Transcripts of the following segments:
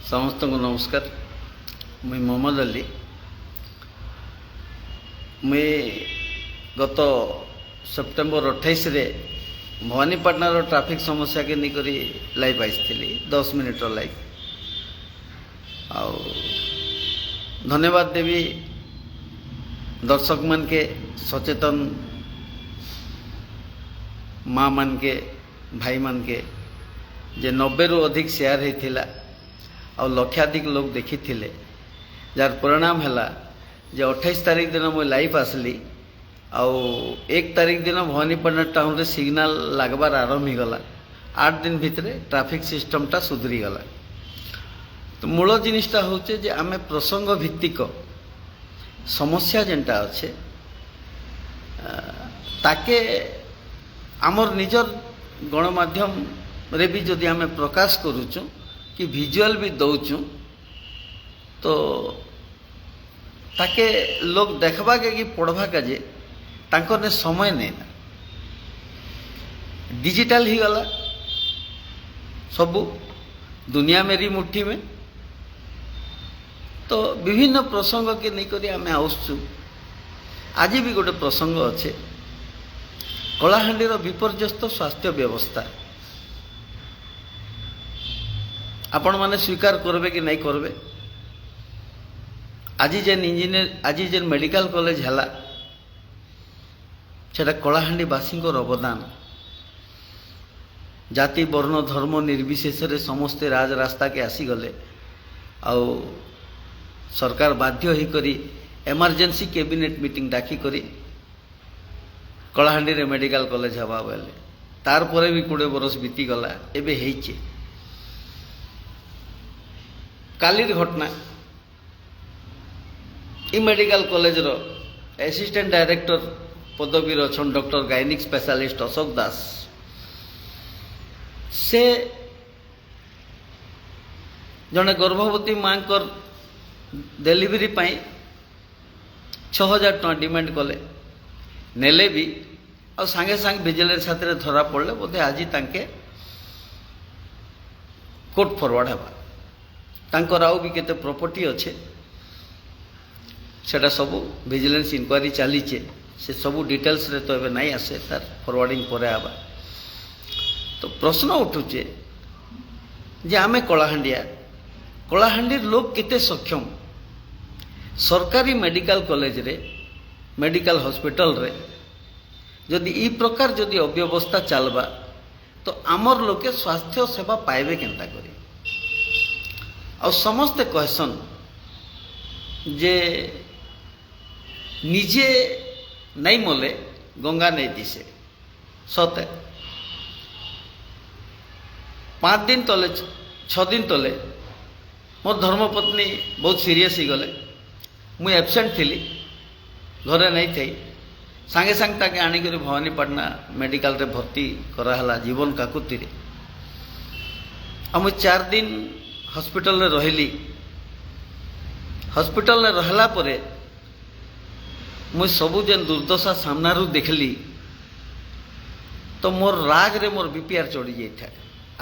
समस्त को नमस्कार। मुई मोहम्मद अली। मुई गत सेप्टेम्बर 28 रे भवानीपाटनार ट्राफिक समस्या के निकरी लाइव आई 10 मिनिट लाइव। आउ धन्यवाद देवी दर्शक मन के, सचेतन माँ मन के, भाई मन के, जे 90 रु अधिक शेयर होता और लक्षाधिक लोग देखी थिले, जार परिणाम है जे 28 तारीख दिन मुझे लाइव आसली आउ 1 तारीख दिन भवानीपाटना टाउन रे सिग्नल लगबार आरंभ होगला। 8 दिन भितर ट्राफिक सिस्टमटा सुधरी गला। तो मूल जिनिसटा होचे जे आमे प्रसंग भित्तिक समस्या जेनटा अच्छे ताके आमर निजर गणमाध्यम रे भी जदि आमे प्रकाश करूचु कि विजुअल भी दौचु तो ताके लोग देखबा के कि पढ़वा के जे तांकर ने समय नहीं ना। डिजिटल ही गला सबू दुनिया मेरी मुट्ठी में। तो विभिन्न प्रसंग के नहीं करी आमे आउसु। आज भी गोटे प्रसंग अच्छे कलाहांडीर विपर्यस्त स्वास्थ्य व्यवस्था। आपण माने स्वीकार करबे कि नहीं करबे, आज जेन इंजीनियर आज जेन मेडिकल कॉलेज है सेटा कलाहांडी वासी अवदान। जाति वर्ण धर्म निर्विशेष रे समस्ते राज रास्ता के आसीगले। आउ सरकार बाध्य ही करी एमरजेंसी कैबिनेट मीटिंग डाकी करी कलाहांडी रे मेडिकल कॉलेज हवा बेले तार परे भी 20 बरस बीती गला। एबे हेइचे कालीर घटना इ मेडिकल कॉलेज रो असिस्टेंट डायरेक्टर पदवी अच्छन डॉक्टर गायनिक स्पेशलिस्ट अशोक दास से जने गर्भवती माँ डेलीवरी पाई 6000 टका डिमांड कले नेले भी और सांगे सांगे विजिलेंस हाथ में धरा पड़े। बोधे आज तांके कोर्ट फरवर्ड हवा। तांकर आउ भी केते प्रॉपर्टी अच्छे सेटा सबू विजिलेंस इंक्वारी चलीचे। से सबू डिटेल्स रे तो एबे नहीं आसे, तार फरवर्डिंग परे आवा। तो प्रश्न उठुचे जे आमे कलाहांडी लोग केते सक्षम सरकारी मेडिकल कॉलेज रे मेडिकल हॉस्पिटल रे जदि ई प्रकार जदि अव्यवस्था चलबा तो आमर लोके स्वास्थ्य सेवा पाइबे केनता करी। और समस्ते कहसन जे निजे नहीं मले गंगा नहीं दिसे। सते 5 दिन तले 6 दिन तले मोर धर्मपत्नी बहुत सीरियस ही गले। मुई एब्सेंट थी, घरे नहीं थी। सांगे सांगे ताके आनिक भवानीपाटना मेडिकल रे भर्ती कराला जीवन काकुति रे। मुई 4 दिन हॉस्पिटल रे रहिली। हॉस्पिटल रे रहला परे मुई सबू जेन दुर्दशा सामनारू देखली तो मोर राग रे मोर बीपीआर चढ़ी जाता।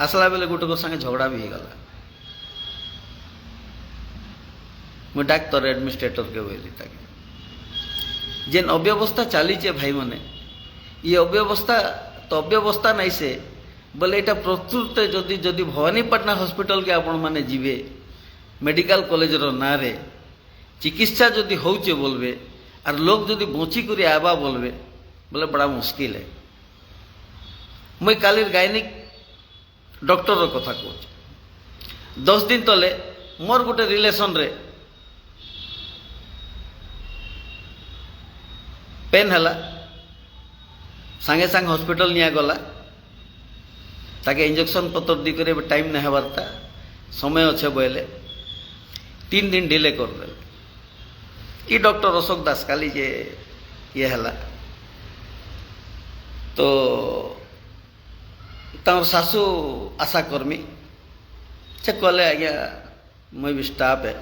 आसला बेले गोटे को संगे झगड़ा भी गला। मुई डाक्टर एडमिनिस्ट्रेटर के बोली ताके जेन अव्यवस्था चलीचे भाई माने ये अव्यवस्था तो अव्यवस्था नहीं से बोले एटा प्रस्तुत जदि जदि भवानीपाटना हॉस्पिटल के आपण माने जीवे मेडिकल कॉलेज रो ना रे चिकित्सा जदि होचे बोलबे और लोग जदि बची करी आवा बोलबे बोले बड़ा मुश्किल है। मुई कालीर गायनिक डॉक्टर रो कथा कहूँ। 10 दिन तले मोर गोटे रिलेशन रे पेन हला सांगे सांगे हॉस्पिटल निया गला। ताके इंजेक्शन पत्र दी करे टाइम नहीं हबारता समय अच्छे बोले 3 दिन डिले कर दे। ई डॉक्टर अशोक दास काली जे ये हला तो तार सासू आशा कर्मी से कहले आज्ञा मुई भी स्टाफ है।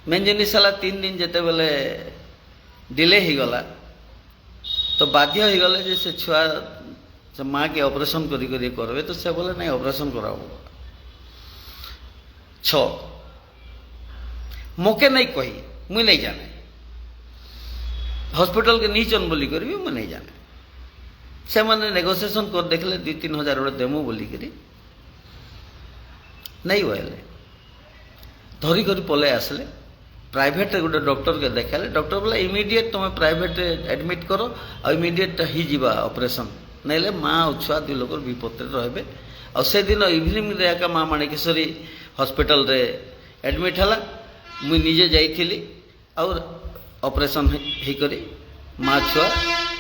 मेन जिनिस है 3 दिन जिते बेले डिले ही गला तो बाध्य ही गले जे से छुआ से माँ के ऑपरेशन करी करबे तो से बोले नहीं ऑपरेशन कराओ छ मोके नहीं कही मुई नहीं जाने हॉस्पिटल के नीचन बोली कर भी मुई नहीं जाने से मैंने नेगोशिएशन कर देखले 2-3 हजार गोटे देमु बोली करी नहीं होले धरी कर पले आसले प्राइवेट गोटे डॉक्टर के देखाले डॉक्टर बोला इमिडिएट तुम प्राइवेट एडमिट करो और इमिडिएट ही जीवा ऑपरेशन नहीं माँ और छुआ दुई लोग विपद रे और से दिन इवनिंग रे एका माँ माणिकेश्वरी हॉस्पिटल रे एडमिट हला मुई निजे जाइथिली और ऑपरेशन ही करी माँ छुआ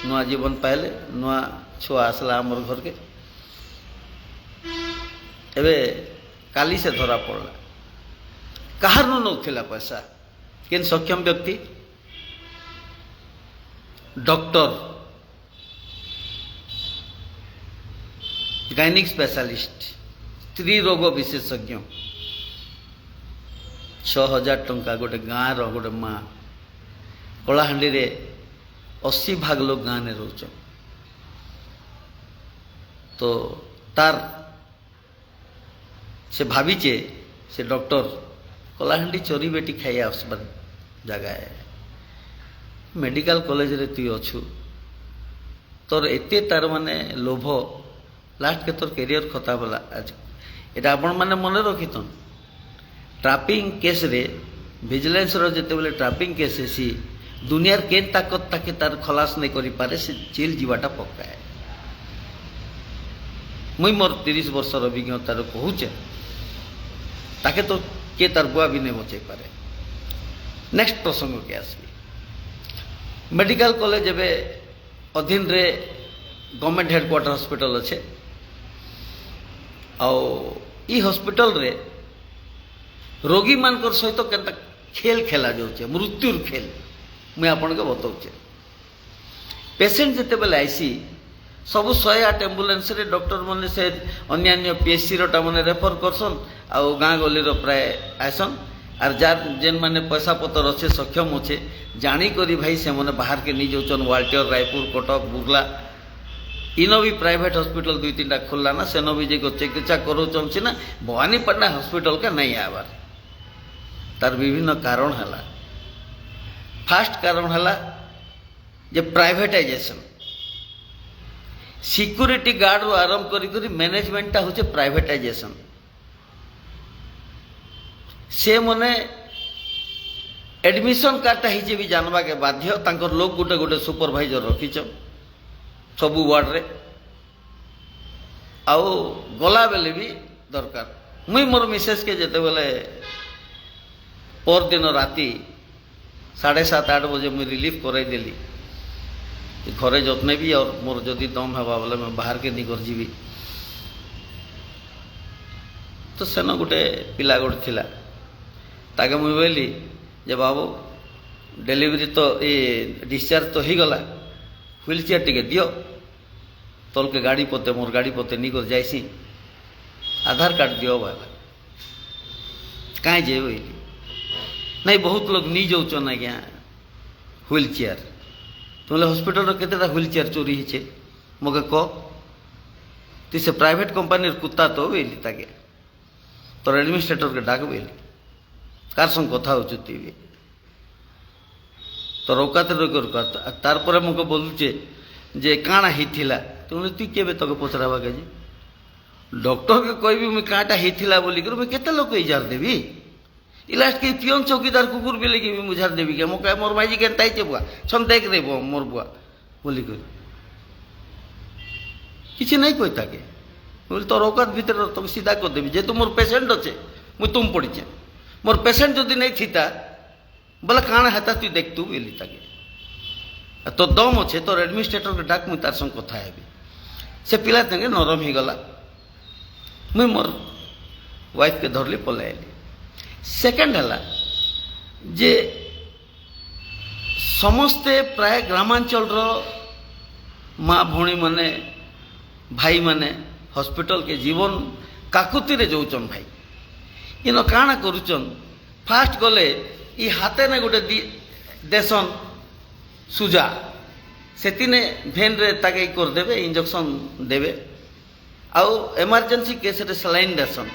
नुआ जीवन पाइले नुआ छुआ आसला आमर घर के एबे काली से धरा पड़ला कहार नौला पैसा केन सक्षम व्यक्ति डॉक्टर गायनिक स्पेशलिस्ट स्त्री रोग विशेषज्ञ 6,000 टंका गोटे गाँव रोटे माँ कलाहांडी रे 80 भाग लोग गाँव में रोच तो तार से भावीचे से डॉक्टर कलाहांडी चोरी बेटी खाई आसबार जगह है मेडिकल कॉलेज रे तु अच्छु तोर एते तार माने लोभ लास्ट के तोर कैरियर खता बोला एटा आपण माने मन रखितन ट्रापिंग केस रे विजिलेंस रो जते बेले ट्रापिंग केस सी दुनियार केन ताकत ताके तार खलास नहीं करि पारे से जेल जीवाटा पक्का है मुई मोर 30 वर्षर अभिज्ञता रो कहूचे ताके तो के तार बुआ भी नहीं बचाई पारे नेक्स्ट प्रसंग के आसबी मेडिकल कॉलेज एबे अधीन रे गवर्नमेंट हेडक्वार्टर हॉस्पिटल अच्छे आउ ई हॉस्पिटल रे रोगी मानकर सहित केनता खेल खेला जाउचे मृत्युर खेल मुझे आपन के बताऊचे पेशेंट जिते बेले आईसी सब 108 एम्बुलेंस रे डॉक्टर मैंने से अन्य पीएचसी रोटा मैंने रेफर करसन आउ गाँ गली प्राय आसन आर जार जेन मैंने पैसा पतर अच्छे सक्षम अच्छे जाणी करी भाई से मैंने बाहर के नहीं जाऊन वाल्टियर रायपुर कटक बुर्ला इन भी प्राइवेट हॉस्पिटल 2-3टा खोलला ना सेन भी जो चिकित्सा करोचन ना भवानीपाटना हॉस्पिटल के नहीं आवार तार विभिन्न कारण है फास्ट कारण है जे प्राइवेटाइजेशन सिक्यूरिटी गार्ड रू आरंभ करी मैनेजमेंटा हूँ प्राइवेटाइजेशन से मने एडमिशन कार्डटा ही भी जानवा के बाध्य तांकर लोग गोटे गोटे सुपरवाइजर रखीच सबू वार्ड रे आउ गला बेले भी दरकार मुई मोर मिसेस के जेते बेले पर दिन राति 7:30-8 बजे मुई रिलीफ कराई देली घरे जत्ने भी और मोर जदि दम हवा बोले मैं बाहर के नहीं कर जीवी तो सेन गोटे पिला गोटे थिला ताके मुई बोली जे बाबू डिलीवरी तो ये डिस्चार्ज तो ही गला व्हील चेयर टिके दियो तल के गाड़ी पोते मोर गाड़ी पोते नहीं कर जाइसी आधार कार्ड दियो बाला कहीं जे बोली नहीं बहुत लोग नहीं जाऊन आज्ञा व्हील चेयर तुम्हें हॉस्पिटल केतेटा व्हील चेयर चोरी होचे मगे कह ती से प्राइवेट कंपानी कुत्ता तो बोली ताके तोर एडमिनिस्ट्रेटर के डाक बोली कार संग कथा हो तो औकात तार पर मुझे बोलुचे जे काଣା होता तुम तु के तक पचरावा के डॉक्टर के कह मुझे काँटा होता बोलिक मुझे केते लोग इजार देवी लास्ट के पियन चौकीदार कुकुर बिले के भी मुझार देवी क्या मुझे मोर माइजी के ताइचे बुआ छंदेक रे मोर बुआ बोलिक किसी नहीं कही ताके बोले तोर औकात भीतर तुम सीधा कर देवी जेतु मोर पेसेंट अच्छे मुझे तुम पड़ीचे मोर पेसेंट जदि नहीं थीता बोला काଣା हेता तु देख तू बोली ताके तो दम अच्छे तोर एडमिनिस्ट्रेटर के डाक मुझे तार संग कथा हेबी से पिला संगे नरम ही गला मुई मोर वाइफ के धरली पलाइली सेकेंड है जे समस्ते प्राय ग्रामांचल माँ भौणी माने भाई माने हॉस्पिटल के जीवन काकुति रे जाऊन भाई इन काଣା करुचन फास्ट गले ई हाथे ने गोटे देसन सुजा सेतिने भेन रे ताके कर देबे इंजेक्शन देबे आउ इमरजेंसी केस रे सलाइन देसन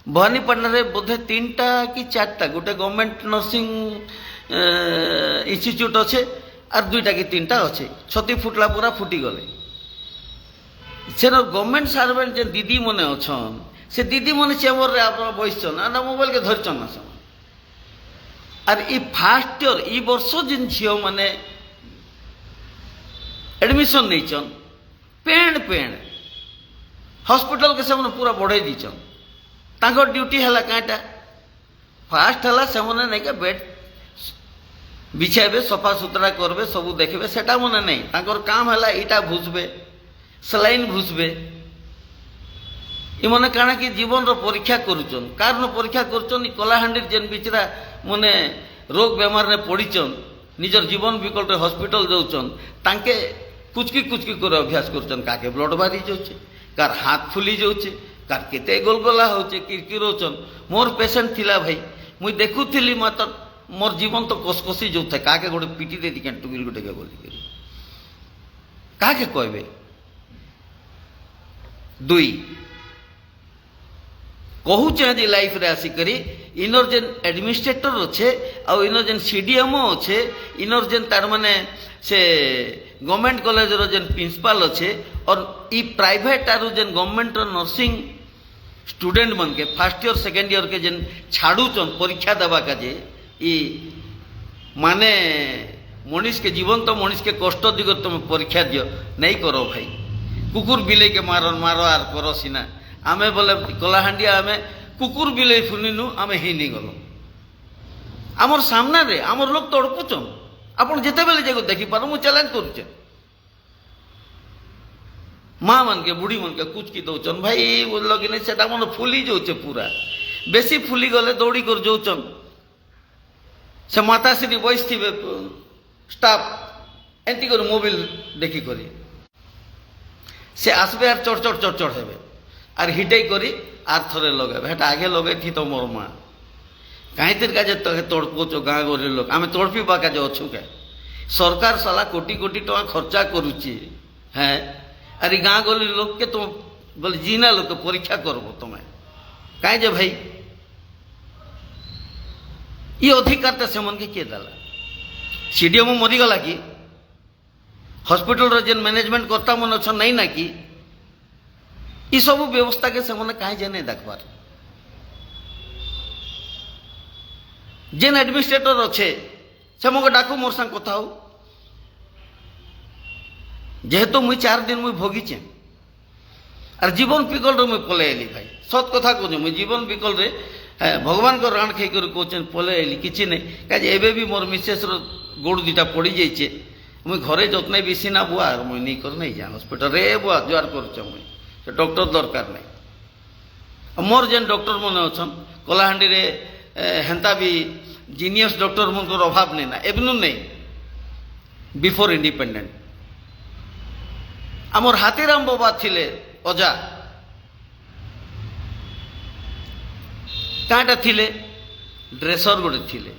भवानीपाटना बोधे 3टा कि 4टा गोटे गवर्नमेंट नर्सिंग इंस्टीट्यूट अच्छे और 2टा कि 3टा अच्छे छती फुटला पूरा फुटी गले से गवर्नमेंट सर्वेंट जे दीदी मैंने अच्छन से दीदी मैंने चेम्बर रे आप बसन आ मोबाइल के धरचन ना सब और ई फास्ट ईयर ई वर्ष जिन झील मैंने एडमिशन नहीं पेण पेण हॉस्पिटल के से पूरा बढ़े दीचन तांकर ड्यूटी है कईटा फास्ट है से नहीं के बेड बिछाइबे सफा सुतरा करबे सब देखबे सेटा मने नहीं तांकर काम है ईटा भूसबे सलाइन भूसबे इमने काना कि जीवन रो परीक्षा करुचन कारण परीक्षा करुचन कलाहांडी जेन बिचरा मने रोग बेमार ने पड़ीचन निजर जीवन विकल्प हॉस्पिटल जाऊचन तांके कुचकी कर अभ्यास करुचन काके ब्लड बारी जाउचे कार हाथ फुली जाउचे कार केते गोलगोला होचे किरकिर होचन मोर पेशेंट थिला भाई मुई देखुथिली मात्र मोर जीवन तो कसकसी जो थे काके गोटे पिटी दे दिकें टुगिल गोटे के बोली करी काके कहबे 2 कहूचे आज लाइफ रे आसिकरी इनर जेन एडमिनिस्ट्रेटर अच्छे आ इनर जेन सीडीएमओ अच्छे इनर जेन तार माने से गवर्नमेंट कॉलेज रो जेन प्रिंसिपल अच्छे और ई प्राइवेट आरु जेन गवर्नमेंट नर्सिंग स्टूडेंट मन के फर्स्ट ईयर सेकेंड ईयर के जेन छाड़ूचन परीक्षा देवा का जे ई माने मनीष के जीवन तो मनीष के कष्ट दिग तुम परीक्षा दियो नहीं करो भाई कुकुर बिले के मारो आर करो सीना आमे बोले कलाहांडिया आमे कुकुर बिले फुनिनु आमे ही नहीं गलो आमर सामना रे आमर लोग तड़पुचन आपण जेते बेले जेको देखि पारो मु चैलेंज करूचे माँ मन के बुढ़ी मन के कुछ की दौचन भाई बोल कि नहीं सेटा मन फुली जाऊे पूरा बेसी फुली गले दौड़ी कर जाऊचन से माताश्री बस थे स्टाफ एंती कर मोबाइल देखी करी से आसबे आर चढ़ चढ़ चढ़ चढ़ हेबे आर हिटे करी आर थरे लगे हेटा आगे लगे थी तो मोर माँ कहीं का जे तड़पोच गाँ गरी लोक आम तड़पी बाका जो अच्छु क्या सरकार साला कोटी कोटी टका खर्चा करुच्ची हैं अरे गाँ गली लोक के तुम बोले जीना लोक परीक्षा करबो तुम्हें कहीं जे भाई ये अधिकार तो से मन के किए देला सीडीएमओ मरीगला कि हॉस्पिटल रो जेन मैनेजमेंट करता मन अच्छा नहीं ना कि ये सब व्यवस्था के से मन कहीं जे नहीं देखबार जेन एडमिनिस्ट्रेटर अच्छे से मो डाकू मोर संग कथा हो जेहेतु मुई 4 दिन मुई भोगीचे और जीवन पिकल रे मुई पले आइली भाई सत कथा कहूँ मुई जीवन पिकल रे भगवान को राण खाई कर कहते पले आइली किसी नहीं कहे एबे भी मोर मिसेस गोड़ 2टा पड़ी जाइए मुई घरे जत्न बेसी ना बुआ और मुई नहीं कर नहीं जा हॉस्पिटल रे बुआ जुआर कर मुई डॉक्टर दरकार नहीं मोर जेन डॉक्टर मन अच्छन कलाहांडी रे हेन्ता भी जीनियस डॉक्टर मन को अभाव नहीं ना एबनु नहीं बिफोर इंडिपेंडेंट आमर हाथीराम बाबा थिले अजा काटा थिले ड्रेसर गोटे थिले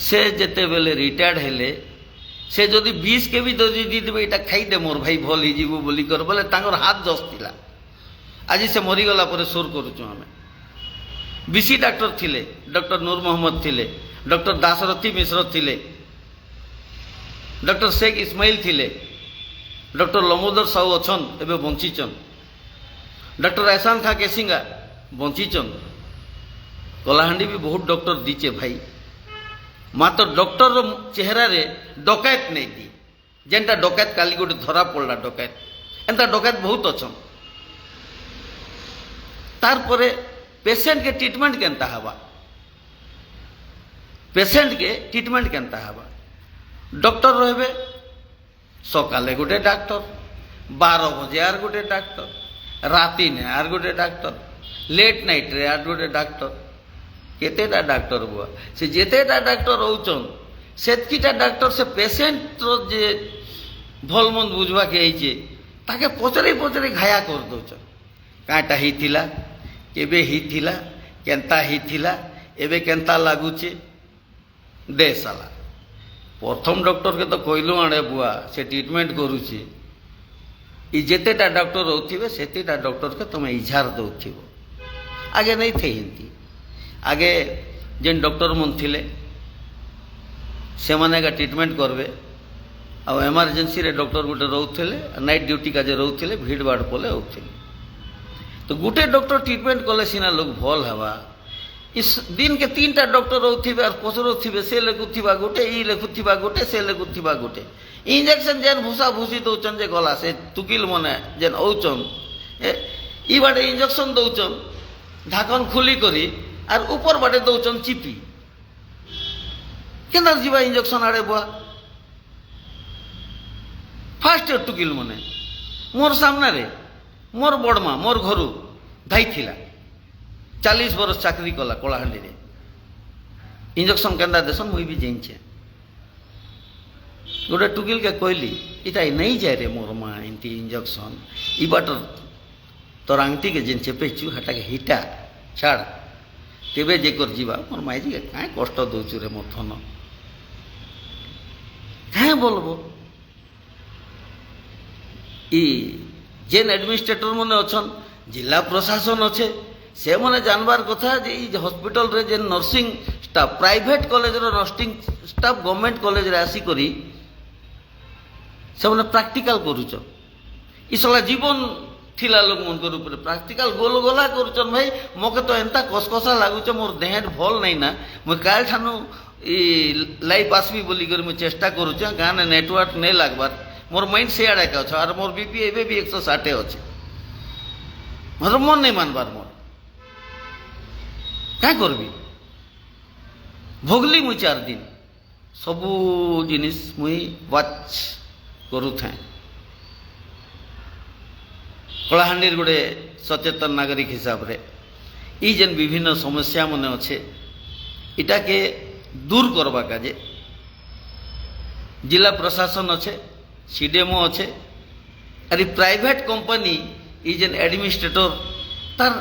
से जेते बेले रिटायर्ड हेले से जदि 20 के भी दी देवे यहाँ खाईदे मोर भाई भल हो बोली कर बोले तांकर हाथ जस थिला आज से मरीगला पर सोर करुचु आम बीसी डॉक्टर थिले डॉक्टर नूर मोहम्मद थिले डॉक्टर दासरथी मिश्र थिले डॉक्टर शेख इस्माइल थिले डॉक्टर लंबोदर साहू अच्छन एवं बंचीचन डॉक्टर एहसान खां केसिंगा बंचीचन कलाहांडी भी बहुत डॉक्टर दीचे भाई मात्र डॉक्टर रो चेहरा रे डकैत नहीं दी जेनटा डकैत काली गोटे धरा पड़ा डकैत एंता डकैत बहुत अच्छन तार परे पेशेंट के ट्रीटमेंट केनता हवा पेशेंट के ट्रीटमेंट केनता हवा डॉक्टर रहे सकाले गोटे डाक्टर 12 बजे आर गोटे डाक्टर राति ने आर गोटे डाक्टर लेट नाइट रे आर गोटे डाक्टर केतेटा डाक्टर बुआ से जेतेटा डाक्टर रोचन सेतकीटा डाक्टर से पेशेंट जे भल मंद बुझवा के आइचे ताके पचरे पचरे घाया कर दौचन काटा ही थिला केबे ही थिला केंता ही थिला एबे केंता लागुचे दे साला प्रथम डॉक्टर के तो कहलु आणे बुआ से ट्रीटमेंट करुची ई जेतेटा डॉक्टर होथिबे सेतेटा डॉक्टर के तुम इजार दउथिबो आगे नहीं थे हिंदी आगे जेन डॉक्टर मन थिले से माने का ट्रीटमेंट करबे आ इमरजेंसी रे डॉक्टर गोटे रोले नाइट ड्यूटी का रोले भीड़ भाड़ पले होते तो गोटे डॉक्टर ट्रीटमेंट कले सीना लोग भल हवा इस दिन के 3टा डॉक्टर रोथे और पचरुवे से लेखुवा गोटे ई लेखुवा गोटे से लेखुवा गोटे इंजेक्शन जेन भूसा भूसी दौन जे गला से टुकिल मने जेन औचन ई बाटे इंजेक्शन दौन ढाकन खुली करी और ऊपर बाटे दौन चिपी केना जीवा इंजेक्शन आड़े बुआ फास्ट टुकिल मने मोर सामने रे मोर बड़मा मोर घर धाई थिला 40 बरस चाकरी कला कलाहांडी रे इंजेक्शन केंदा देसन मुई भी जाइछे गोटे टुकिल के कहली इटा नहीं जाए रे मोर माँ इनती इंजेक्शन ई बाटर तोर आंगटी के जेन चेपेचु हटा के हिटा छाड़ तेबे जे कर जीवा मोर माई जी काहे कष्ट दउचु रे मोर थन काहे बोलबो ई जेन एडमिनिस्ट्रेटर मने अछन जिला प्रशासन अच्छे से मैंने जानवर कथा जे हॉस्पिटल रे जे नर्सिंग स्टाफ प्राइवेट कॉलेज रो नर्सिंग स्टाफ गवर्नमेंट कॉलेज रे आसी करी से मैंने प्रैक्टिकल करूछ इसला जीवन थिला लोग मन कर ऊपर प्रैक्टिकल गोल गोला करूछन भाई मोके तो एंता कसकसा लागुछ मोर देह भल नहीं ना मैं काल ठानु ई लाइफ आसबी बोली कर मैं चेष्टा करूछ गाँ ने नेटवर्क नहीं लागबार मोर माइंड से आड़े का और मोर बीपी एबे भी 160 अच्छे मोर मन नहीं मानबार मोर क्या करबी भोगली मुई 4 दिन सबू जिनिस मुई वाच करू था कलाहांडी गोटे सचेतन नागरिक हिसाब रे ई जेन विभिन्न समस्या मने अच्छे इटा के दूर करबा काजे जिला प्रशासन अच्छे सीडीएमओ अच्छे अरे प्राइवेट कंपनी ई जेन एडमिनिस्ट्रेटर तार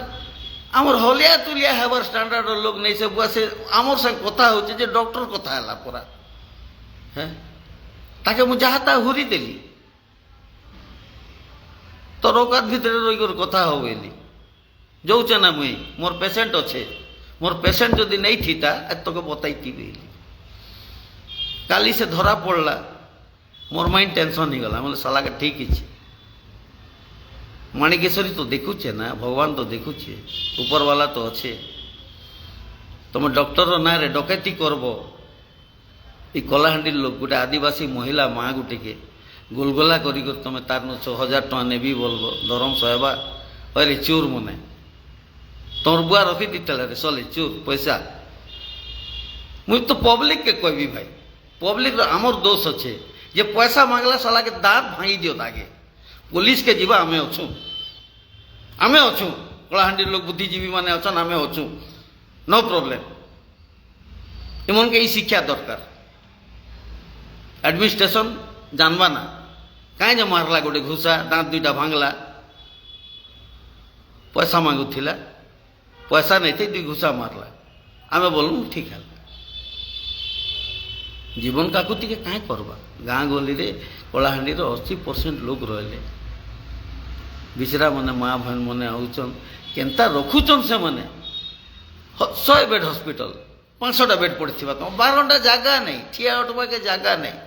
आमर हलिया तुलिया हेबार स्टैंडर्ड लोग नहीं से बुआ से आमर संग कथा होचे जे डॉक्टर कथा हला पूरा हैं ताके मु जाहाता हुरी देली तो औकात भितर रही कर कथा हो गई जोचे ना मुई मोर पेशेंट अच्छे मोर पेशेंट जदि नहीं थीता आज तक बताई काली से धरा पड़ला मोर माइंड टेंशन ही गला बोले साला के ठीक ही माणिकेश्वरी तो देखुचे ना भगवान तो देखुचे ऊपर वाला तो अच्छे तुम डॉक्टर ना रे डकैती करब ये कलाहांडी लोग गोटे आदिवासी महिला माँ गोटे के गोलगोला करी तुम तार 6000 टका नेबी बोलबो दरम सहबा अरे चोर मने तोर बुआ रखी दीते रे चले चोर पैसा मुझे तो पब्लिक के कहबी भाई पब्लिक आमर दोष अच्छे जे पैसा मांगला साला के दांत भांगी दियो ताके पुलिस के जीवा आमे अच्छू कलाहांडी लोग बुद्धिजीवी माने अछन आमे अच्छू नो प्रॉब्लम एमन के शिक्षा दरकार एडमिनिस्ट्रेशन जानवा ना कहीं जो मारला गोटे घुसा दांत 2टा भांगला पैसा मांगुला पैसा नहीं थे 2 घुसा मारला आमे बोलूँ ठीक है जीवन काकुति के कहीं करवा गाँ गली रे कलाहांडी 80% लोग रहे बिचरा मने माँ बहन मने आउचन केनता रखुचन से मने 100 बेड हॉस्पिटल 500टा बेड पड़ी तुम 12टा जगह नहीं ठिया उठवा के जगह नहीं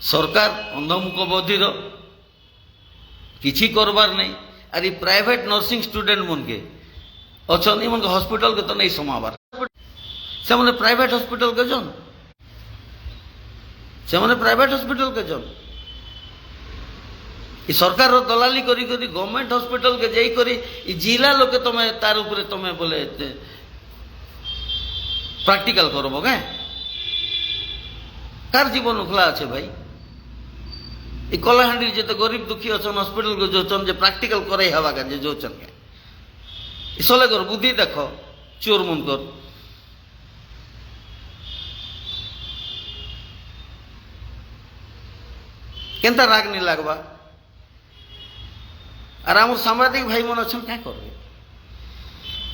सरकार अंधमुख बधिर किसी करबार नहीं अरे प्राइवेट नर्सिंग स्टूडेंट मन के अच्छा मन के हॉस्पिटल के तो नहीं समाबार से मैंने प्राइवेट हॉस्पिटल के जन से मैंने प्राइवेट हॉस्पिटल के जन सरकार दलाली करी गवर्नमेंट हॉस्पिटल के जाई करी जिला लोग तुम तार ऊपर तुम बोले प्रैक्टिकल करब क्या कार जीवन उखला अच्छे भाई ये कलाहांडी जो गरीब दुखी अच्छा हॉस्पिटल को जोचन जे प्रैक्टिकल करे हवा का जे जोचन के इसले कर बुद्धि देख चोर मन कर केनता राग नहीं लगवा और आम सांबादिक भाई मन अच्छा क्या करबे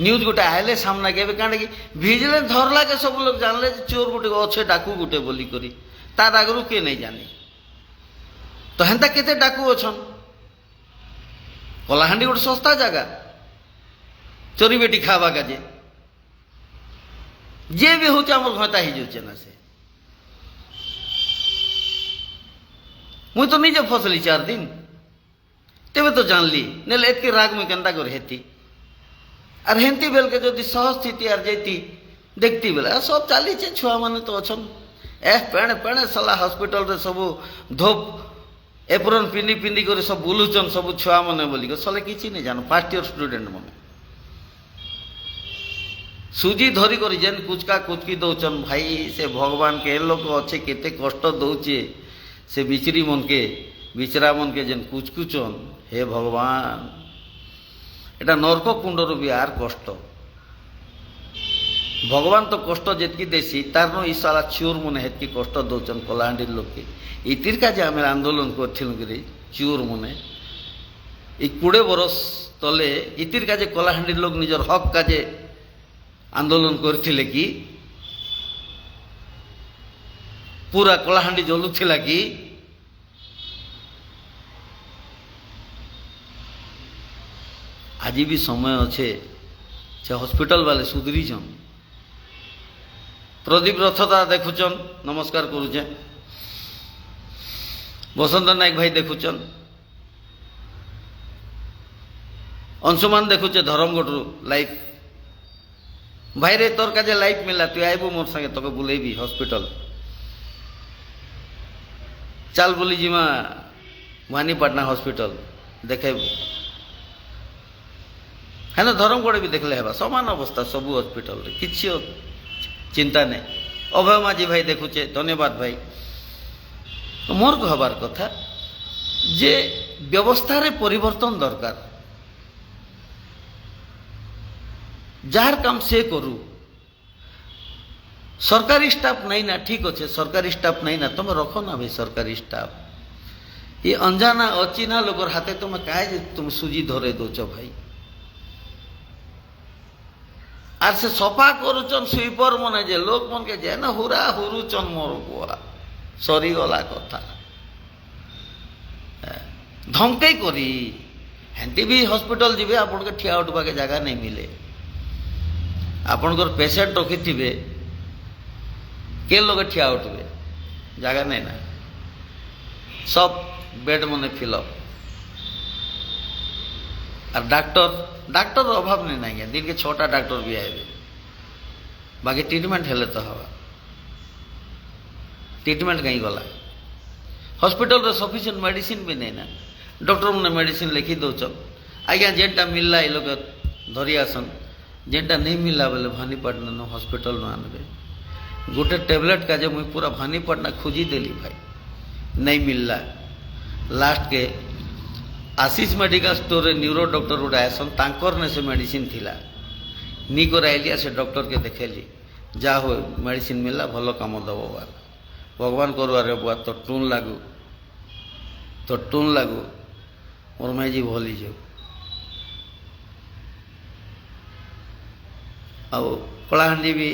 न्यूज गोटे आए सामना के कहीं कि विजिलेंस धरला के सब लोग जानले चोर गोटे अच्छे डाकू गोटे बोली करी तार आगरू किए नहीं जाने तो हेन्ता केते डाकू अच्छन कलाहांडी गोटे सस्ता जगह चोरी बेटी खावा काजे जे भी हूँ आम घटा हो ना से मुई तो निजे फसली 4 दिन तेबे तो जानली नेले एतके राग मुई केनता कर हेती और हेंती बेल के जदि सहज स्थिति आर जेती देखती बेला सब चली छुआ मैंने तो अच्छन पेणे पेणे सला हॉस्पिटल रे सब धोप एप्रोन पिंधि पिंधि कर सब बुलुचन सब छुआ मैंने बोलिक सले किसी नहीं जान 1st ईयर स्टूडेंट मैंने सुजी धरी कर जेन कुचका कुचकी दौचन भाई से भगवान के लोक अच्छे केते कष्ट दौचे से बिचरी मन के बिचरा मन के जेन कुचकुचन हे भगवान एटा नरक कुंडर भी आर कष्ट भगवान तो कष्ट जेतकी देसी तार नो इसाला चोर मन हेतकी कष्ट दौचन कलाहांडी लोक के इतिर का जे आमे आंदोलन करथिलु रे चोर मने 20 बरस तले इतिर का जे कलाहांडी लोक निजर हक का जे आंदोलन करथिले कि पूरा कलाहांडी जलुथिला कि आज भी समय अच्छे से हॉस्पिटल वाले सुधरी जन प्रदीप रथदा देखुचन नमस्कार करुचे बसंत नायक भाई देखुचन अंशुमान देखुचे धर्मगढ़ लाइफ भाई रे तोर का लाइफ मिला तु आईबू मोर संगे तोके बुलेबी हॉस्पिटल चल बोली जिमा भवानीपाटना हॉस्पिटल देखेबू है ना धर्मगढ़ भी देखले हेबा समान अवस्था सबू हॉस्पिटल रे किछि चिंता नहीं अभय माझी भाई देखुचे धन्यवाद भाई तो मोर कहबार कथा जे व्यवस्था रे परिवर्तन दरकार जार काम से करू सरकारी स्टाफ नहीं ना ठीक अच्छे सरकारी स्टाफ नहीं ना तुम रखो ना भाई सरकारी स्टाफ ये अनजाना अचिना लोग हाथे तुम काहे तुम सुजी धरे दौच भाई आर से सफा करुचन स्वीपर मने जे लोक मन के जे ना हुरा हुरुचन मोर बुआ सरी गला कथा धमकई करी हेंती भी हॉस्पिटल जीवे आपन के ठिया उठवा के जगह नहीं मिले आपनकर पेशेंट रखिथिबे के लोग ठिया उठबे जगह नहीं ना सब बेड मने फिलअप और डॉक्टर अभाव नहीं है दिन के 6टा डॉक्टर भी आए बाकी ट्रीटमेंट हेले तो हवा ट्रीटमेंट कहीं गला हॉस्पिटल रे सफिशिएंट मेडिसिन भी नहीं ना डॉक्टर मैंने मेडिसिन लिखी दौचन आज्ञा जेनटा मिलला ये लोग धरी आसन जेनटा नहीं मिलला बोले भवानीपाटना हॉस्पिटल में आनबे गोटे टैबलेट का जो मुझे पूरा भवानीपाटना खोजी देली भाई नहीं मिलला लास्ट के आशीष मेडिकल स्टोर रे न्यूरो डॉक्टर गोटे आसन तांकर ने से मेडिसिन थिला नी कर आइलिया से डॉक्टर के देखेली जा हो मेडिसिन मिलला भलो काम दबो वाला भगवान करवारे बुआ तो टून लागू मोर माई जी भली जो आउ कलाहांडी भी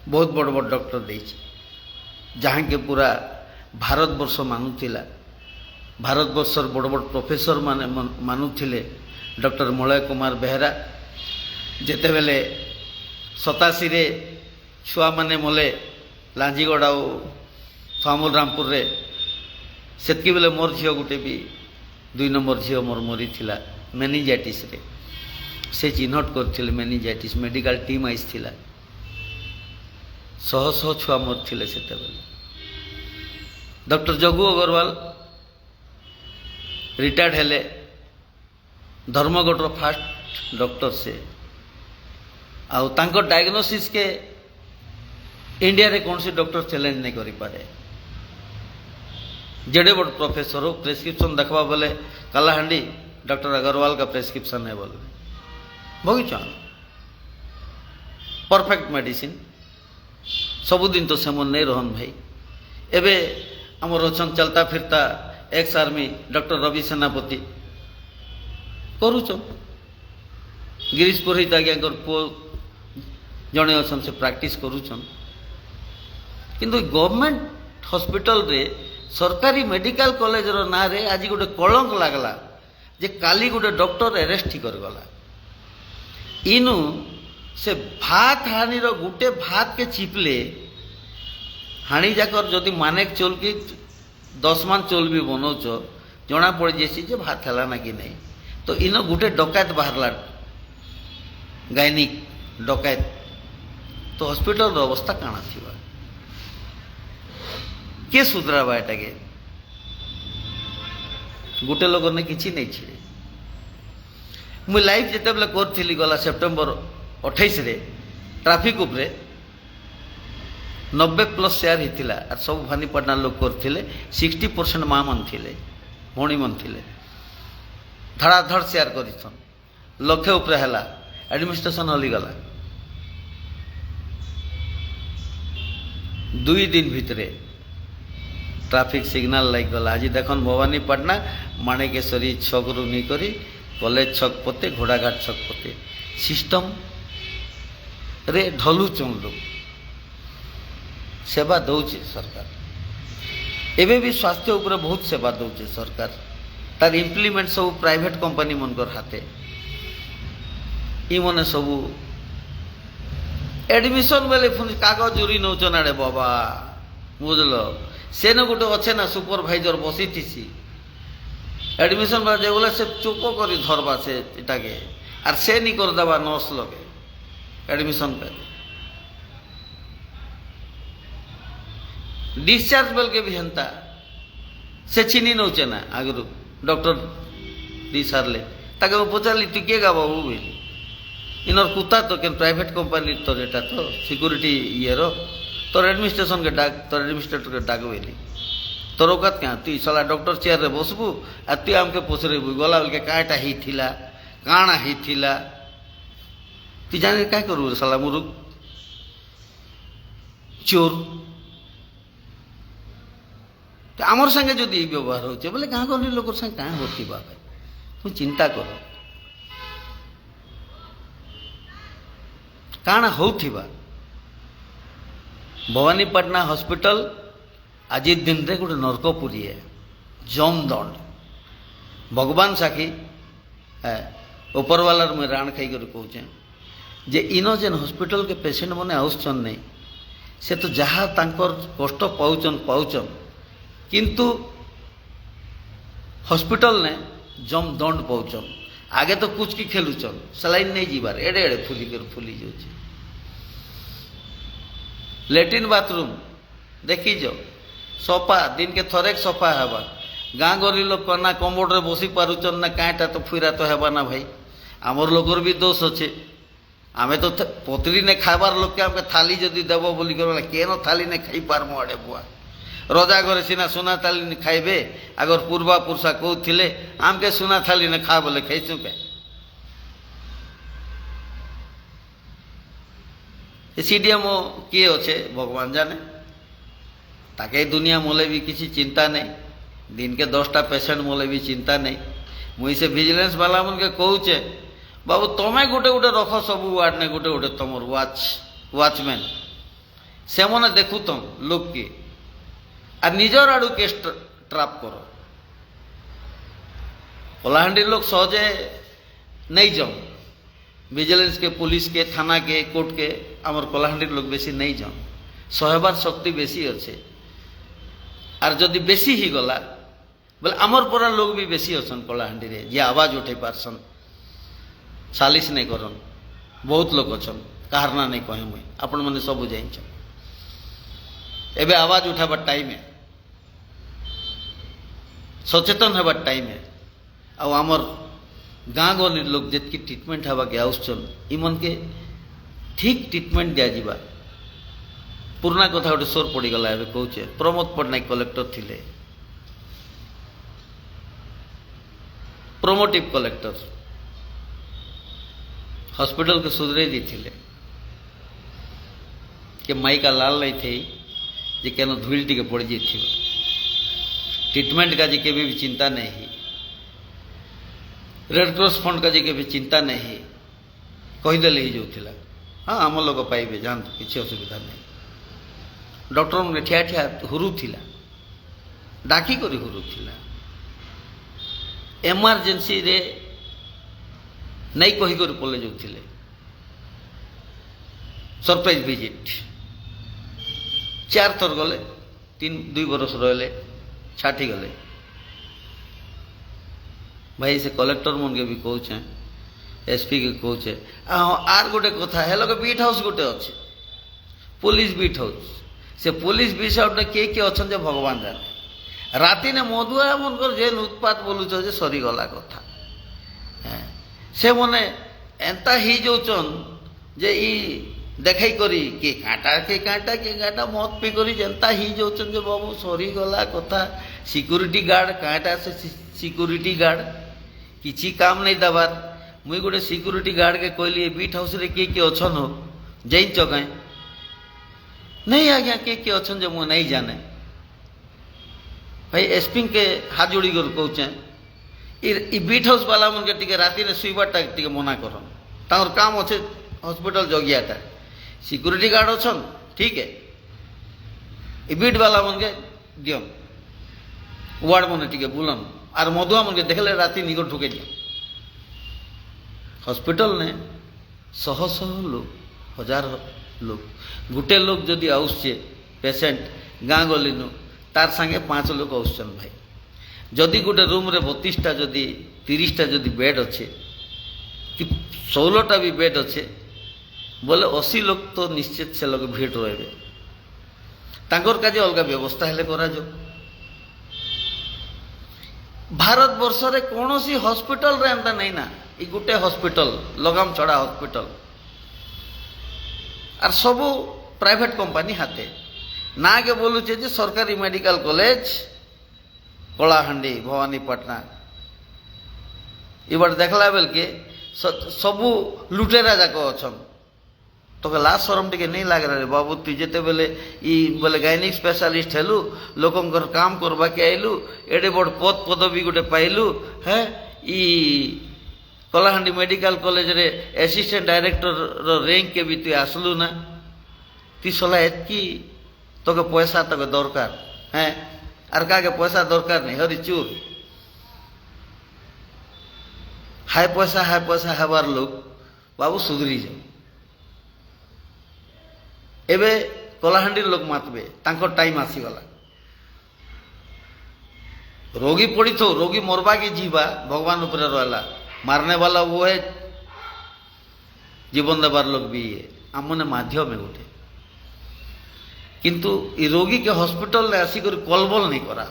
बहुत बड़ बड़ डॉक्टर देछि जहाँ के पूरा भारत वर्ष मानुला भारत वर्षर बड़ बड़ प्रोफेसर माने मानुले डॉक्टर मलय कुमार बेहरा जेते बेले 87 रे छुआ माने मले लांजीगढ़ आउ फामुल रामपुर रे सेतकी बेले मोर झियो गुटे भी 2 नंबर झियो मोर मरी थिला मेनिजाइटिस रे से चिन्हट करथिले मेनिजाइटिस मेडिकल टीम आइसथिला 100 छुआ मोर थिले सेते बेले डॉक्टर जगू अग्रवाल रिटायर्ड हेले धर्मगढ़ फास्ट डॉक्टर से आउ तांको डायग्नोसिस के इंडिया रे कौन सी डॉक्टर चैलेंज नहीं करि पारे जेडे बड़ प्रोफेसर हो प्रेस्क्रिप्शन देखवा बोले कलाहांडी डॉक्टर अग्रवाल का प्रेस्क्रिप्शन है बोले बगीचा परफेक्ट मेडिसिन सबुदिन तो सेमन नहीं रहन भाई एबे आमर अच्छा चलता फिरता एक्स आर्मी डॉक्टर रवि सेनापति करुचन गिरीश पुरोहित आज्ञा पुओ जड़े अच्छा से प्रैक्टिस करुचन किंतु गवर्नमेंट हॉस्पिटल रे सरकारी मेडिकल कॉलेज रो ना रे आज गोटे कलंक लागला जे काली गोटे डॉक्टर अरेस्ट कर गला इनु से भात हानि गोटे भात के चिपले हाणी जाकर जदि मानेक चोल की 10 मान चोल भी बनौच जना पड़ जासी जे भात है ना कि नहीं तो इन गोटे डकायत बाहरला गायनिक डकायत तो हॉस्पिटल अवस्था काना थी किए सुधरावा एटा के गोटे लोग ने किसी नहीं छिड़े मुझे लाइव जिते बेले करी गला सेप्टेम्बर 28 रे ट्राफिक उपरे 90+ शेयर होता और सब भानीपाटना लोग करते 60% माँ मन थे भौणी मन थे धड़ाधड़ शेयर कर लक्षे उपरे है एडमिनिस्ट्रेशन हलीगला 2 दिन भितर ट्राफिक सिग्नल लग गला आज देखन भवानीपाटना माणिकेश्वरी छक रू नहीं कॉलेज छक पते घोड़ाघाट छक पते सिस्टम रे ढलुचन लोग सेवा दौचे सरकार एवं भी स्वास्थ्य उपर बहुत सेवा दौचे सरकार तार इम्प्लीमेंट सब प्राइवेट कंपनी मनकर हाथे इमने सब एडमिशन बेले पुणी कागज जूरी नौचन आड़े बाबा बुझल सेन गोटे अच्छे ना सुपरभाइजर बसी थी एडमिशन बाजे बोले से चुप कर धरवा से इटाके आर से नहीं करदेवा नर्स लगे एडमिशन कर डिस्चार्ज बेल के भी हेन्ता से चिनी नौचे ना आगु डॉक्टर दी सारे ताके पचारि तु किए गा बाबू बोली इनर कुत्ता तो क्या प्राइवेट कंपनी तोर एटा तो सिक्योरिटी ये तोर एडमिनिस्ट्रेशन के डाक तोर एडमिनिस्ट्रेटर के डाक बोली तोर औकात क्या तु साला डॉक्टर चेयर रे बसबू आ तु आमके पचरेबू गला बेल के काटा ही थिला काଣା ही थिला तु जाने क्या करू साला मुरुख चोर तो आमर संगे जो व्यवहार होचे बोले गाँ गहली लोक संगे क्या होती बाबा तुम चिंता कर काଣା होथिबा भवानीपाटना हॉस्पिटल आज दिन रे गोटे नरकपुरी है जम दंड भगवान साखी उपरवालार मुझे राण खाई कर कहचे जे इन जेन हॉस्पिटल के पेशेंट मैंने आउसन नहीं से तो जहाँ तांकर कष्ट पाउचन किंतु हॉस्पिटल ने जम दंड पाउचन आगे तो कुछ की खेलुचन सलाइन नहीं जीवार एड़े एड़े फुली जाऊँ लैट्रिन बाथरूम देखी जो सफा दिन के थरे सफा हवा गाँ गहली लोग ना कमोड रे बसी पारुचन ना काँटा तो फुरा तो हेबा ना भाई आमर लोगर भी दोष अच्छे आमे तो पतरी ने खाबार लोग के आमके थाली जदि देव बोली केन थाली ने खाई पारमु आड़े बुआ रजा घरे सीना सुना थाली ने खाइबे अगर पूर्वा पुरुषा कहते आमके सुना थाली ने खा बोले खाईचु के सीडीएमओ किए अच्छे भगवान जाने ताके दुनिया मोले भी किसी चिंता नहीं दिन के 10टा पेशेंट मोले भी चिंता नहीं मुई से विजिलेंस वाला मन के कहूचे बाबू तमें गोटे गोटे रख सब वार्ड ने गोटे गोटे तुम वाचमैन से मैंने देखु तुम लोग के आ निजर आड़ू केस ट्राप करो कलाहांडी लोग सहजे नहीं जाओ विजिलेंस के पुलिस के थाना के कोर्ट के आमर कलाहांडी लोग बेसी नहीं जाओ सहबार शक्ति बेसी अच्छे आर जदि बेसी ही गला बोले आमर परा लोग भी बेसी अच्छन कलाहांडी रे जे आवाज उठे पारसन सालिश नहीं करन बहुत लोग अच्छन कहार ना नहीं कहे मुई आपण मैंने सब जाइन एबे आवाज उठाबार टाइम है सचेतन होबार टाइम है आमर गाँ गहली लोग जितकी ट्रिटमेंट हवा के आउसन इमन के ठीक ट्रिटमेंट दिया जावा पुराना कथा गोटे सोर पड़गला कहचे प्रमोद पट्टनायक कलेक्टर थिले प्रोमोटिव कलेक्टर हॉस्पिटल के सुधरे दी थिले कि माई का लाल नहीं थे जे क्या धूल टी पड़ जाइए ट्रिटमेंट का जी के भी चिंता नहीं रेड क्रॉस फंड का जी के भी चिंता नहीं कहीदेले ही जाऊला हाँ आम लोग पाइबे जानते किसी असुविधा नहीं डॉक्टर मैंने ठिया ठिया हुरुला डाकी कर हुरुला एमरजेंसी रे नहीं कहीकर पले जाऊे सरप्राइज विजिट 4 थर गले 2 बरस रहिले छाटी गले भाई से कलेक्टर मन के भी कहचे एसपी के कहचे आर गोटे कथा है लोग बीट हाउस गोटे अच्छे पुलिस बीट हाउस से पुलिस बीट हाउस किए अच्छा भगवान जाने राति ने मधुआ मन जेन उत्पात बोलुच जे सरीगला कथा से मने एंता ही जाऊन जे ई देखाई करी के कांटा मत पी करी जेंता ही जाऊन जे बाबू सरीगला कथा सिक्यूरीटी गार्ड कांटा से सिक्यूरीटी गार्ड किसी काम नहीं दबार मुई गोटे सिक्यूरीटी गार्ड के कहली बीट हाउस रे किए अच्छन हो जाइन चकाए नहीं आज्ञा किए अच्छन जो मुझे नहीं जाने भाई एसपी के हाथ जोड़ी कर कहचे बीट हाउस वाला मन के राति ने शुईबाटा टे मना कर तार काम अच्छे हॉस्पिटल जगियाटा सिक्यूरीटी गार्ड अच्छन ठीक है बीट वाला मन के दियम वार्ड मन टे बुलन आर मधुआ मन के देखले राति निकट ढुके दिया हॉस्पिटल ने शह शह लोग 1000 लोग गोटे लोग जदि आउचे पेसेंट गाँ गली नु तार संगे 5 लोग आउसन भाई जदि गोटे रूम रे 32टा जदि 30टा जदि बेड अच्छे कि 16टा भी बेड अच्छे बोले 80 लोग तो निश्चित से लोग भीड़ रहे तांकर काजे अलग व्यवस्था हेले करा जो भारत वर्ष रे कौन सी हॉस्पिटल रे एंता नहीं ना ये गोटे हॉस्पिटल लगाम छड़ा हॉस्पिटल और सब प्राइवेट कंपनी हाथे ना के बोलुचे जे सरकारी मेडिकल कॉलेज कलाहांडी भवानीपाटना ये देखला बेल के सबू लुटेरा जाक अच्छा तो लास्ट शरम टे नहीं लग रहा रे बाबू तु जिते बेले बोले गायनिक स्पेशलिस्ट हेलु लोकंकर काम करवा के आइलु एडे बड़ पद पदवी गोटे पाइलु है ई कलाहांडी मेडिकल कॉलेज रे असिस्टेंट डायरेक्टर रैंक के भी तु आसलु ना ती सला एतकी तो पैसा तो दरकार है आर का के पैसा दरकार नहीं हरी चूर हाय पैसा हेबार लोग बाबू सुधरी जाओ एबे कलाहांडी लोग मातबे तांको टाइम आसीगला रोगी पड़ी थो रोगी मरबा के जीवा भगवान ऊपर रहला मारने वाला वो है जीवन देवार लोग भी है आमने माध्यम है गोटे किंतु ये रोगी के हॉस्पिटल ने आसिक कलबल नहीं करा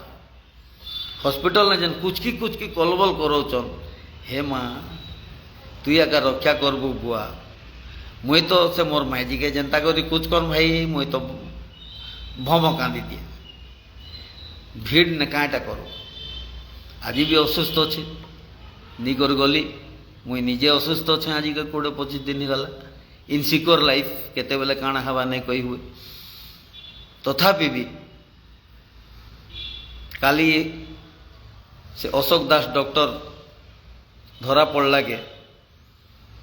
हॉस्पिटल ने जेन कुछ की कलबल करोचन हे माँ तु का रक्षा करबू बुआ मुई तो से मोर माइजी के जनता करी कुछ कर भाई मुई तो भम कांदी दिए भीड़ ने काँटा करो आज भी असुस्थ अच्छे नी कर गली मुई निजे असुस्थ अच्छे आज के 20-25 दिन गला इनसिक्योर लाइफ केते बेले काଣା हवा नहीं कही हुए तथापि भी काली से अशोक दास डॉक्टर धरा पड़ला के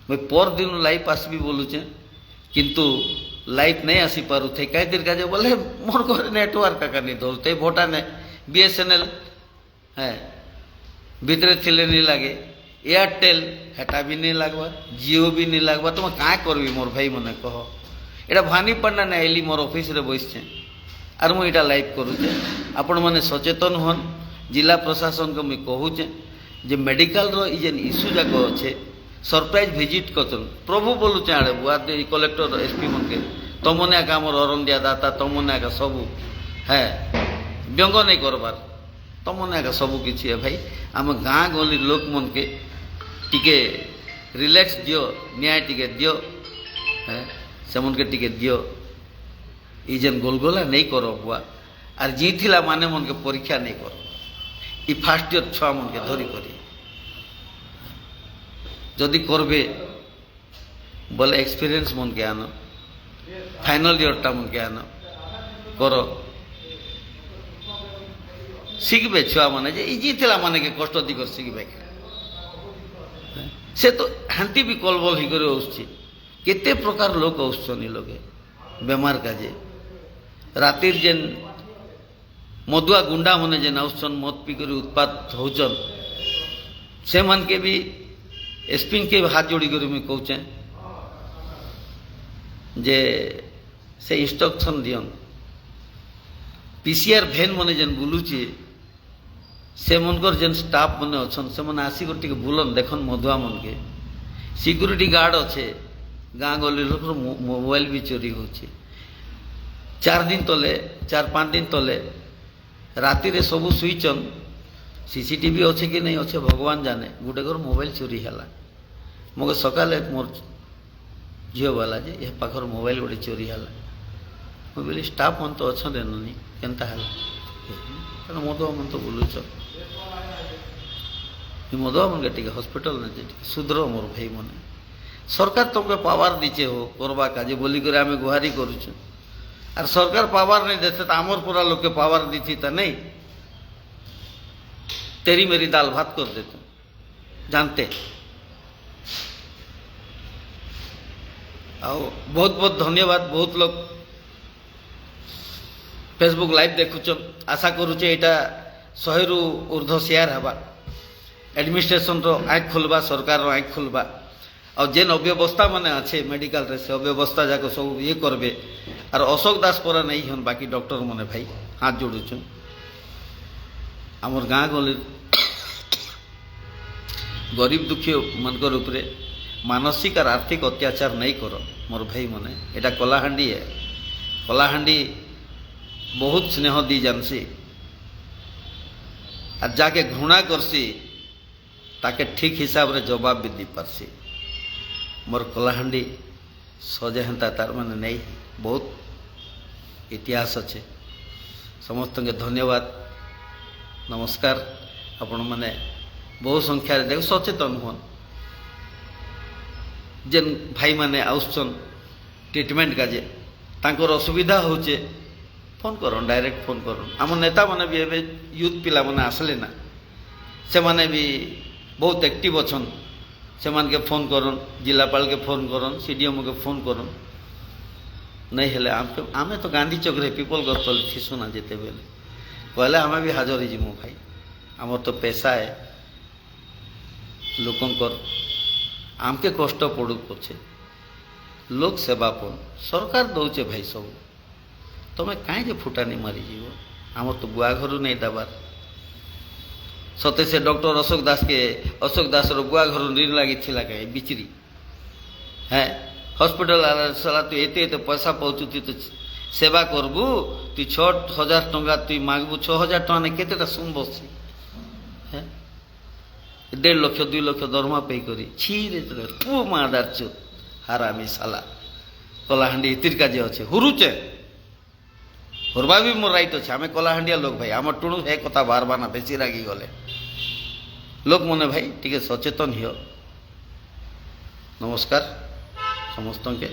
मैं पर दिन लाइफ आसबी बोलुचे किंतु लाइफ नहीं आसी पारू थे कई दिन का बोले मोर घर नेटवर्क का नहीं धरते भोटा ने BSNL है भितरे थिले नहीं लगे एयरटेल हेटा भी नहीं लगवा जियो भी नहीं लगवा तो मैं क्या करबी मोर भाई मने कह एटा भानीपंडा ने आइली मोर ऑफिस रे बसचे आर मुझे यहाँ लाइव करुचे आपण मैंने सचेतन हन जिला प्रशासन को मुझे कहूचे जे मेडिकल रो जेन इश्यू जाक अच्छे सरप्राइज विजिट कर प्रभु बोलुचे आड़े बुआ कलेक्टर एसपी मन के तमने आका मोर अरंडिया दाता तमने आका सबू है व्यंग नहीं करबार तमने आका सबू किसी है भाई आम गाँ गली लोक मन के टिके रिलैक्स दियो न्याय टिके दियो है से मन के टिके दियो ई जेन गोलगोला नहीं करो बुआ आर जीथिला माने मन के परीक्षा नहीं करो ई फास्ट ईयर छुआ मन के धरी करी जदि करबे बोले एक्सपीरियंस मन के आनो फाइनल ईयरटा मन के आनो करो शिखबे छुआ माने जे ई जीथिला माने के कष्ट दिकर शिखबे से तो हांती भी कलबल ही करे आसुची केते प्रकार लोक आसुचनी लोगे बेमार काजे रातिर जेन मदुआ गुंडा मने जेन आउसन मत पी करी उत्पात होचन से मन के भी एसपी के हाथ जोड़ी कर मुझे कहचे जे से इंस्ट्रक्शन दियन पीसीआर भैन मैंने जेन बुलूची से मनकर जेन स्टाफ मैंने अच्छन से मैंने आसिक बुलन देखन मधुआ मन के सिक्यूरीटी गार्ड अच्छे गाँ गली लोक मोबाइल भी चोरी हो 4 दिन तले 4-5 दिन तले राति रे सबू सुईचन सीसीटीवी अच्छे कि नहीं अच्छे भगवान जाने गोटे घर मोबाइल चोरी है मगे सकाले मोर झील बाला जे यह पाखर मोबाइल गोटे चोरी है मुझे स्टाफ मन तो अच्छा नहीं केनता है मधुआ मन तो बुलुच मधुआ मन के हॉस्पिटल ने सुधर मोर भाई मैंने सरकार तुमके पावर दीचे हो करवा काजे बोली कर आम गुहारी करुचु और सरकार पावर नहीं देते तो आमर पूरा लोग के पावर दी थी तो नहीं तेरी मेरी दाल भात कर देते जानते। आओ बहुत बहुत धन्यवाद। बहुत लोग फेसबुक लाइव देखुचन आशा करुचे यहाँ 100 रु ऊर्ध्व शेयर हवा एडमिनिस्ट्रेशन रो आँख खोलवा सरकार रो आँख खोलवा और जेन अव्यवस्था माने अच्छे मेडिकल रे से अव्यवस्था जाक सब ये करबे और अशोक दास पर नहीं हन बाकी डॉक्टर माने भाई हाथ जोड़ुचु आमर गाँ गली गरीब दुखी मनकर उपरे मानसिक और आर्थिक अत्याचार नहीं करो मोर भाई माने एटा कलाहांडी है। कलाहांडी बहुत स्नेह दी जानसी और जाके घृणा करसी ताके ठीक हिसाब रे जवाब भी दी पारसी। मोर कलाहांडी सजे हेन्ता तार माने नहीं बहुत इतिहास अच्छे। समस्त के धन्यवाद नमस्कार। आपण मैंने बहु संख्यार देख सचेतन हुन जेन भाई माने आउसन ट्रिटमेंट काजे तांकर असुविधा होचे फोन करन डायरेक्ट फोन करन। आम नेता माने भी एबे यूथ पिला माने आसले ना से माने भी बहुत एक्टिव अछन से मान के फोन करन जिलापाल के फोन करन सीडीएम के फोन करन नहीं हेले आमे तो गांधी चौक रे पीपल गतल थी सुना जेते बेले कहले आमे भी हाजर ही जिमु भाई आमर तो पैसा है लोकंकर आमके कष्ट पड़ू पछे लोक सेवापन सरकार दौचे भाई सब तुम्हें कहीं फुटानी मारी जीव आमर तो गुआ घर नहीं दबार सते से डॉक्टर अशोक दास गुआ घर ऋण लगी कहीं बिचरी है हॉस्पिटल साला तु एते पैसा पाचु तु सेवा करबू तु 6,000 टंका तु मांगबू 6,000 टंका ने केतेटा सुन बसी है 1.5 लाख 2 लाख दरमा पे करी छी रे तू मादार चु हारामी साला कलाहांडी इतिर काजे अच्छे हुरुचे हुरबा भी मोर राइट अच्छे आम कलाहांडिया लोक भाई आम टुणु हे कथा बार बार ना बेसी रागी गले लोक मने भाई टिके सचेतन हियो। नमस्कार समस्त के।